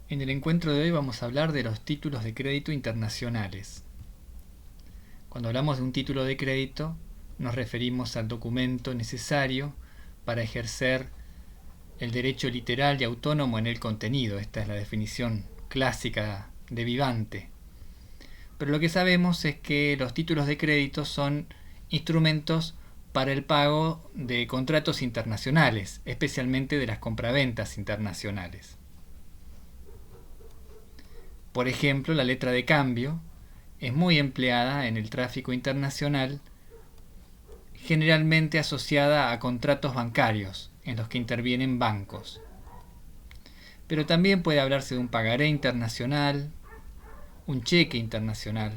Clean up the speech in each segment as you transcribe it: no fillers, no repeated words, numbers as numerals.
En el encuentro de hoy vamos a hablar de los títulos de crédito internacionales. Cuando hablamos de un título de crédito, nos referimos al documento necesario para ejercer el derecho literal y autónomo en el contenido. Esta es la definición clásica de Vivante. Pero lo que sabemos es que los títulos de crédito son instrumentos para el pago de contratos internacionales, especialmente de las compraventas internacionales. Por ejemplo, la letra de cambio es muy empleada en el tráfico internacional, generalmente asociada a contratos bancarios en los que intervienen bancos. Pero también puede hablarse de un pagaré internacional, un cheque internacional.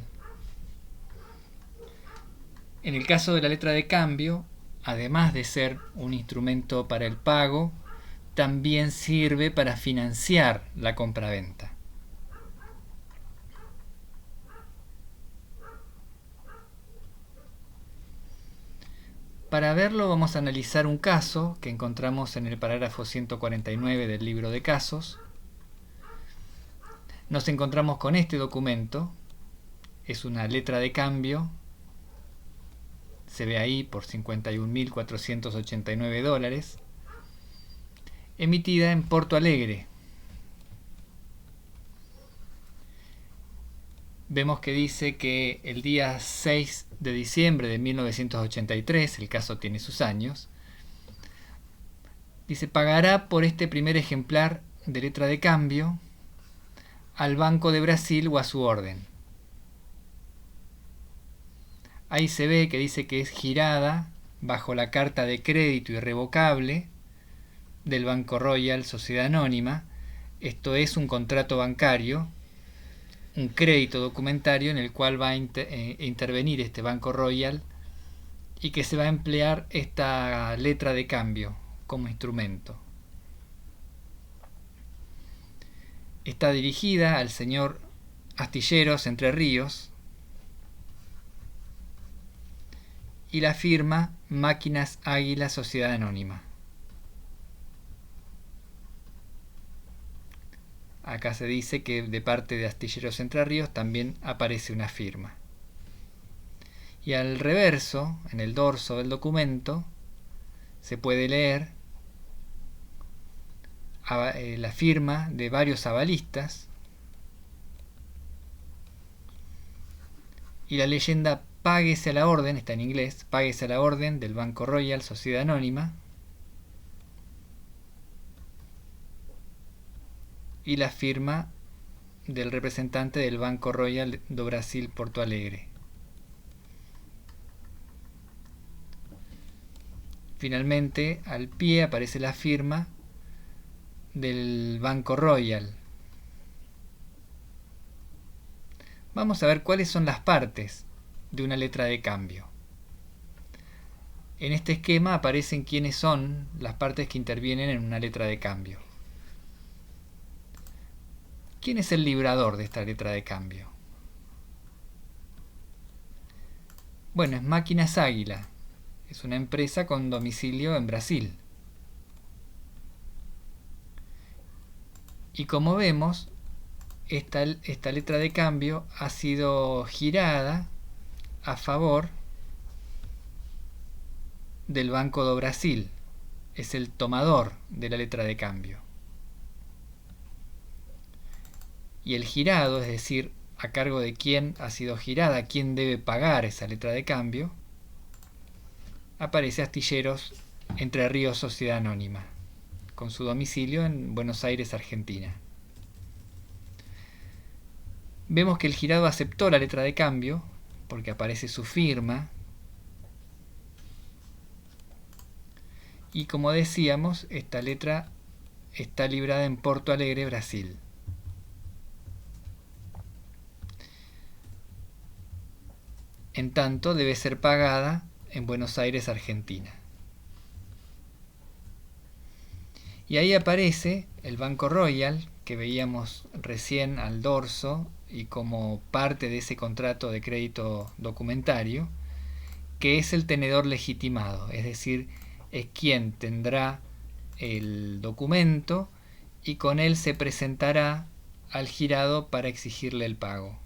En el caso de la letra de cambio, además de ser un instrumento para el pago, también sirve para financiar la compraventa. Para verlo vamos a analizar un caso que encontramos en el parágrafo 149 del libro de casos. Nos encontramos con este documento, es una letra de cambio, se ve ahí por $51.489, emitida en Porto Alegre. Vemos que dice que el día 6 de diciembre de 1983, el caso tiene sus años, dice: pagará por este primer ejemplar de letra de cambio al Banco de Brasil o a su orden. Ahí se ve que dice que es girada bajo la carta de crédito irrevocable del Banco Royal Sociedad Anónima. Esto es un contrato bancario, un crédito documentario en el cual va a intervenir este Banco Royal y que se va a emplear esta letra de cambio como instrumento. Está dirigida al señor Astilleros Entre Ríos y la firma Máquinas Águila Sociedad Anónima. Acá se dice que de parte de Astilleros Entre Ríos también aparece una firma. Y al reverso, en el dorso del documento, se puede leer la firma de varios avalistas y la leyenda "Páguese a la orden", está en inglés, "Páguese a la orden del Banco Royal Sociedad Anónima", y la firma del representante del Banco Royal do Brasil Porto Alegre. Finalmente, al pie aparece la firma del Banco Royal. Vamos a ver cuáles son las partes de una letra de cambio. En este esquema aparecen quiénes son las partes que intervienen en una letra de cambio. ¿Quién es el librador de esta letra de cambio? Bueno, es Máquinas Águila. Es una empresa con domicilio en Brasil. Y como vemos, esta letra de cambio ha sido girada a favor del Banco do Brasil. Es el tomador de la letra de cambio. Y el girado, es decir, a cargo de quién ha sido girada, quién debe pagar esa letra de cambio, aparece Astilleros Entre Ríos Sociedad Anónima, con su domicilio en Buenos Aires, Argentina. Vemos que el girado aceptó la letra de cambio porque aparece su firma. Y como decíamos, esta letra está librada en Porto Alegre, Brasil. En tanto, debe ser pagada en Buenos Aires, Argentina. Y ahí aparece el Banco Royal, que veíamos recién al dorso y como parte de ese contrato de crédito documentario, que es el tenedor legitimado, es decir, es quien tendrá el documento y con él se presentará al girado para exigirle el pago.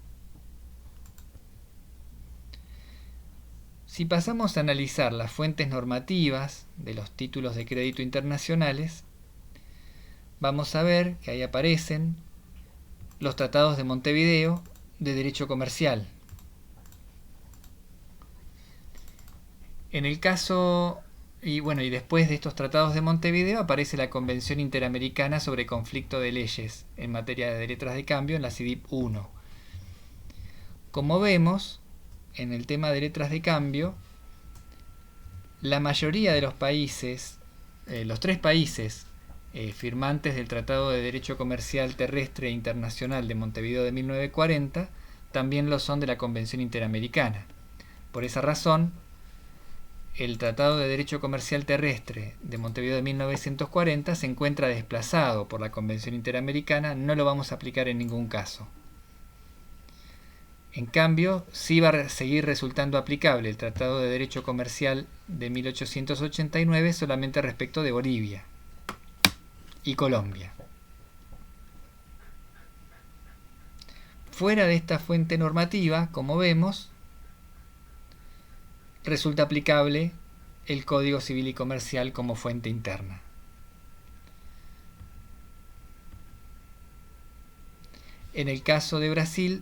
Si pasamos a analizar las fuentes normativas de los títulos de crédito internacionales, vamos a ver que ahí aparecen los tratados de Montevideo de derecho comercial. En el caso, y después de estos tratados de Montevideo aparece la Convención Interamericana sobre Conflicto de Leyes en materia de letras de cambio en la CIDIP I. Como vemos, en el tema de letras de cambio, la mayoría de los países, los 3 países firmantes del Tratado de Derecho Comercial Terrestre e Internacional de Montevideo de 1940, también lo son de la Convención Interamericana. Por esa razón, el Tratado de Derecho Comercial Terrestre de Montevideo de 1940 se encuentra desplazado por la Convención Interamericana, no lo vamos a aplicar en ningún caso. En cambio, sí va a seguir resultando aplicable el Tratado de Derecho Comercial de 1889 solamente respecto de Bolivia y Colombia. Fuera de esta fuente normativa, como vemos, resulta aplicable el Código Civil y Comercial como fuente interna. En el caso de Brasil,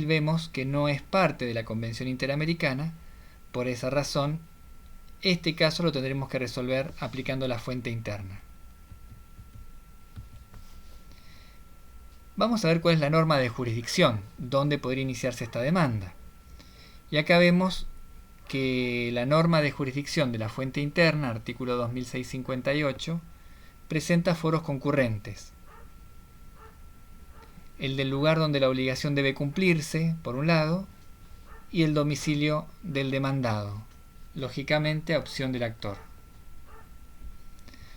vemos que no es parte de la Convención Interamericana. Por esa razón, este caso lo tendremos que resolver aplicando la fuente interna. Vamos a ver cuál es la norma de jurisdicción, dónde podría iniciarse esta demanda. Y acá vemos que la norma de jurisdicción de la fuente interna, artículo 2658, presenta foros concurrentes. El del lugar donde la obligación debe cumplirse, por un lado, y el domicilio del demandado, lógicamente a opción del actor.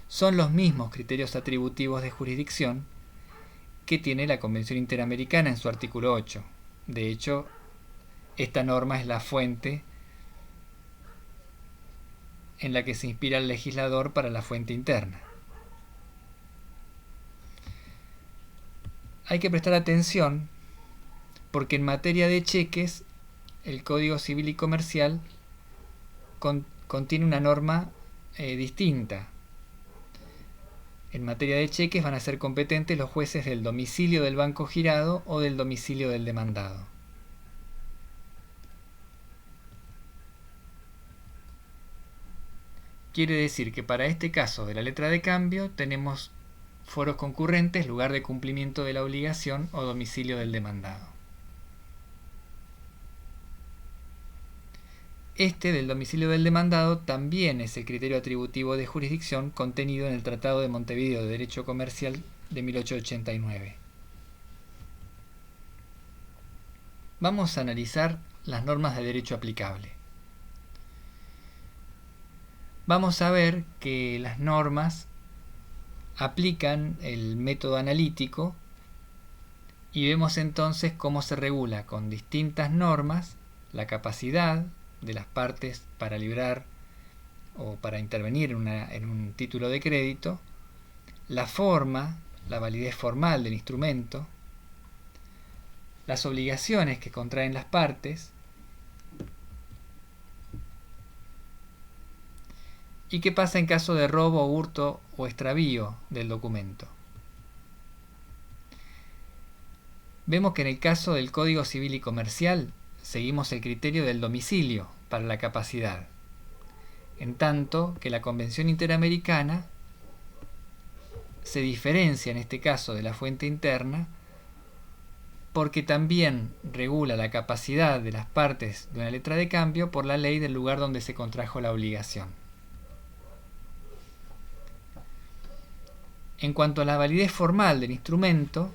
Son los mismos criterios atributivos de jurisdicción que tiene la Convención Interamericana en su artículo 8. De hecho, esta norma es la fuente en la que se inspira el legislador para la fuente interna. Hay que prestar atención porque en materia de cheques el Código Civil y Comercial contiene una norma distinta. En materia de cheques van a ser competentes los jueces del domicilio del banco girado o del domicilio del demandado. Quiere decir que para este caso de la letra de cambio tenemos foros concurrentes, lugar de cumplimiento de la obligación o domicilio del demandado. Este del domicilio del demandado también es el criterio atributivo de jurisdicción contenido en el Tratado de Montevideo de Derecho Comercial de 1889. Vamos a analizar las normas de derecho aplicable. Vamos a ver que las normas aplican el método analítico y vemos entonces cómo se regula con distintas normas la capacidad de las partes para librar o para intervenir en un título de crédito, la forma, la validez formal del instrumento, las obligaciones que contraen las partes y qué pasa en caso de robo, hurto o extravío del documento. Vemos que en el caso del Código Civil y Comercial seguimos el criterio del domicilio para la capacidad, en tanto que la Convención Interamericana se diferencia en este caso de la fuente interna porque también regula la capacidad de las partes de una letra de cambio por la ley del lugar donde se contrajo la obligación. En cuanto a la validez formal del instrumento,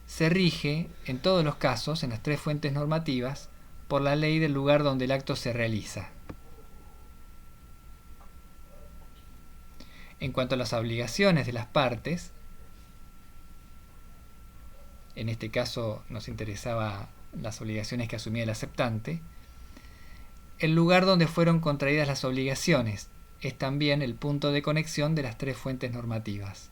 se rige, en todos los casos, en las 3 fuentes normativas, por la ley del lugar donde el acto se realiza. En cuanto a las obligaciones de las partes, en este caso nos interesaba las obligaciones que asumía el aceptante, el lugar donde fueron contraídas las obligaciones es también el punto de conexión de las 3 fuentes normativas.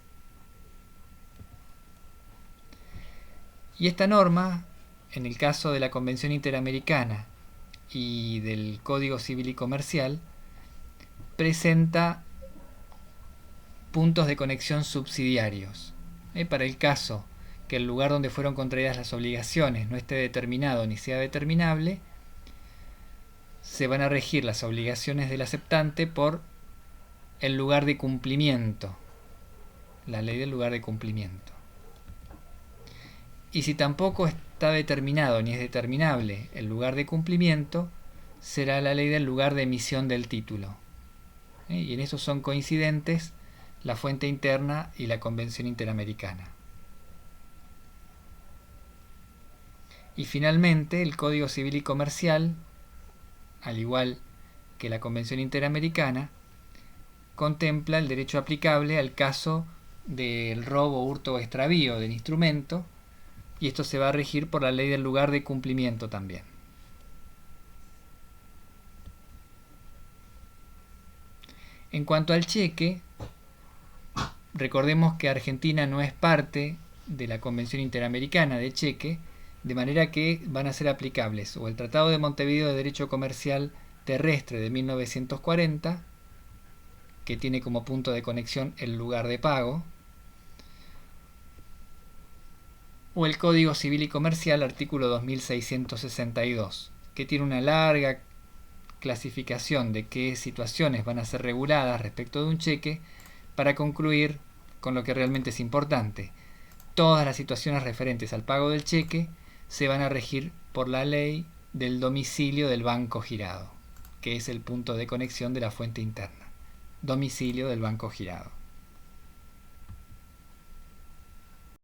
Y esta norma, en el caso de la Convención Interamericana y del Código Civil y Comercial, presenta puntos de conexión subsidiarios. Para el caso que el lugar donde fueron contraídas las obligaciones no esté determinado ni sea determinable, se van a regir las obligaciones del aceptante por el lugar de cumplimiento, la ley del lugar de cumplimiento. Y si tampoco está determinado ni es determinable el lugar de cumplimiento, será la ley del lugar de emisión del título. Y en eso son coincidentes la fuente interna y la Convención Interamericana. Y finalmente, el Código Civil y Comercial, al igual que la Convención Interamericana, contempla el derecho aplicable al caso del robo, hurto o extravío del instrumento, y esto se va a regir por la ley del lugar de cumplimiento también. En cuanto al cheque, recordemos que Argentina no es parte de la Convención Interamericana de Cheque, de manera que van a ser aplicables o el Tratado de Montevideo de Derecho Comercial Terrestre de 1940, que tiene como punto de conexión el lugar de pago, o el Código Civil y Comercial, artículo 2662, que tiene una larga clasificación de qué situaciones van a ser reguladas respecto de un cheque, para concluir con lo que realmente es importante. Todas las situaciones referentes al pago del cheque se van a regir por la ley del domicilio del banco girado, que es el punto de conexión de la fuente interna. Domicilio del banco girado.